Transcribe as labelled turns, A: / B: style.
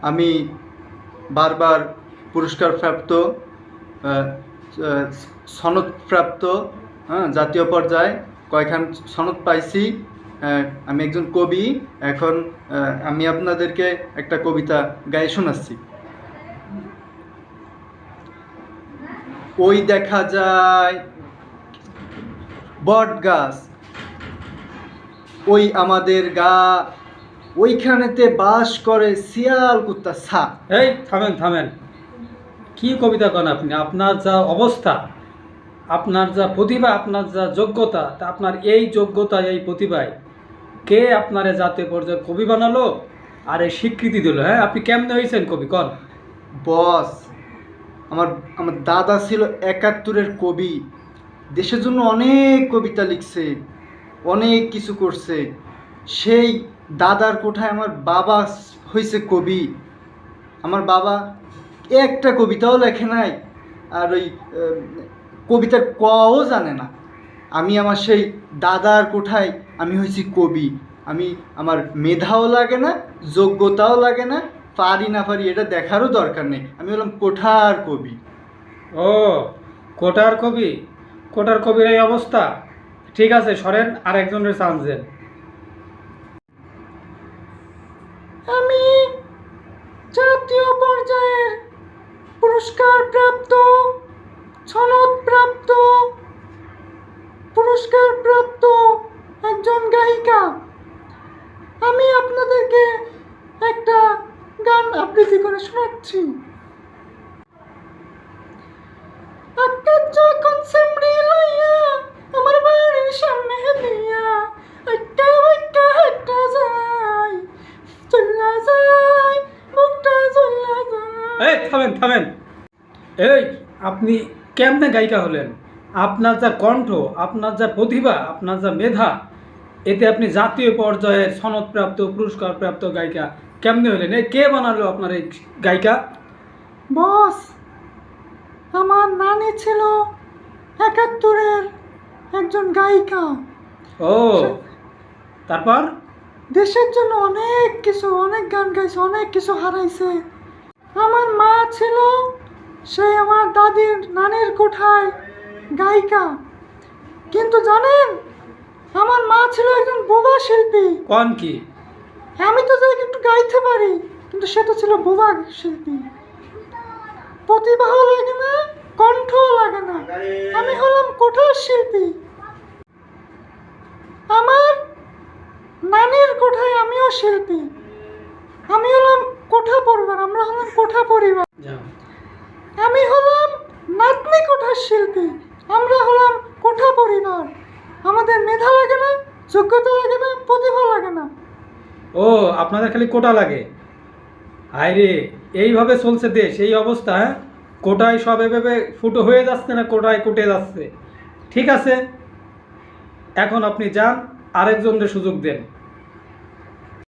A: আমি বারবার পুরস্কারপ্রাপ্ত, সনদপ্রাপ্ত, জাতীয় পর্যায়ে কয়েকখান সনদ পাইছি। আমি একজন কবি। এখন আমি আপনাদেরকে একটা কবিতা গায়ে শোনাচ্ছি। ওই দেখা যায় বট গাছ, ওই আমাদের গা, ওইখানেতে বাস করে শিয়াল কুত্তা ছা।
B: এই থামেন থামেন, কি কবিতা কন আপনি? আপনার যা অবস্থা, আপনার যা প্রতিভা, আপনার যা যোগ্যতা, তা আপনার এই যোগ্যতা, এই প্রতিভায় কে আপনারে জাতীয় পর্যায়ে কবি বানালো আর এই স্বীকৃতি দিল? হ্যাঁ, আপনি কেমনে হয়েছেন কবি কন?
A: বস, আমার আমার দাদা ছিল ৭১-এর কবি। দেশের জন্য অনেক কবিতা লিখছে, অনেক কিছু করছে। সেই দাদার কোঠায় আমার বাবা হয়েছে কবি। আমার বাবা একটা কবিতাও লেখে নাই, আর ওই কবিতার কও জানে না। আমি আমার সেই দাদার কোঠায় আমি হয়েছি কবি। আমার মেধাও লাগে না, যোগ্যতাও লাগে না, পারি না পারি এটা দেখারও দরকার নেই। আমি হলাম কোঠার কবি।
B: ও, কোটার কবি? কোটার কবির এই অবস্থা? ঠিক আছে, সরেন, আর একজনের চান্স দেন।
A: আমি জাতীয় পর্যায়ের পুরস্কারপ্রাপ্ত, সনদপ্রাপ্ত, পুরস্কারপ্রাপ্ত একজন গায়িকা। আমি আপনাদেরকে একটা গান আবৃত্তি করে শোনাচ্ছি। আকাশ যখন সিমড়ি লইয়া আমার বাড়ির সামনে দিয়া একটা একটা একটা যায়, চল্লা যায়, মুখটা চল্লা যায়।
B: এই থামেন থামেন, এই আপনি কেমনে গায়িকা হলেন? আপনার যা কণ্ঠ, আপনার যা প্রতিভা, আপনার যা মেধা, এতে আপনি জাতীয় পর্যায়ের সনদপ্রাপ্ত, পুরস্কারপ্রাপ্ত গায়িকা কেমনে হলেন? এই কে বানালো আপনার এই গায়িকা?
A: বস, আমার নানি ছিল ৭১-এর একজন গায়িকা।
B: ও, তারপর?
A: দেশের জন্য অনেক কিছু, অনেক গান গাইছে, অনেক কিছু হারাইছে। আমার মা ছিল সেই আমার দাদির নানির কোঠায় গায়িকা। কিন্তু জানেন, আমার মা ছিল একজন বোবা শিল্পী।
B: কোন কি?
A: আমি তো যাই একটু গাইতে পারি, কিন্তু সে তো ছিল বোবা শিল্পী। প্রতিভাও লাগে না, কণ্ঠও লাগে না। আমি হলাম কোঠার শিল্পী। আমার নানির কোঠায় আমিও শিল্পী। আমি হলাম কোঠা পরিবার, আমরা হলাম কোঠা পরিবার।
B: যাও।
A: আমি হলাম নাতনি কোঠার শিল্পী, আমরা হলাম কোঠা পরিবার। আমাদের মেধা লাগে না, যোগ্যতা লাগে না, প্রতিভা লাগে না।
B: ও, আপনাদের খালি কোটা লাগে? হায় রে, এইভাবে চলছে দেশ, এই অবস্থা? হ্যাঁ, কোটায় সব এভাবে ফুটো হয়ে যাচ্ছে না, কোটায় কুটে যাচ্ছে। ঠিক আছে, এখন আপনি যান, আরেকজনের সুযোগ দেন।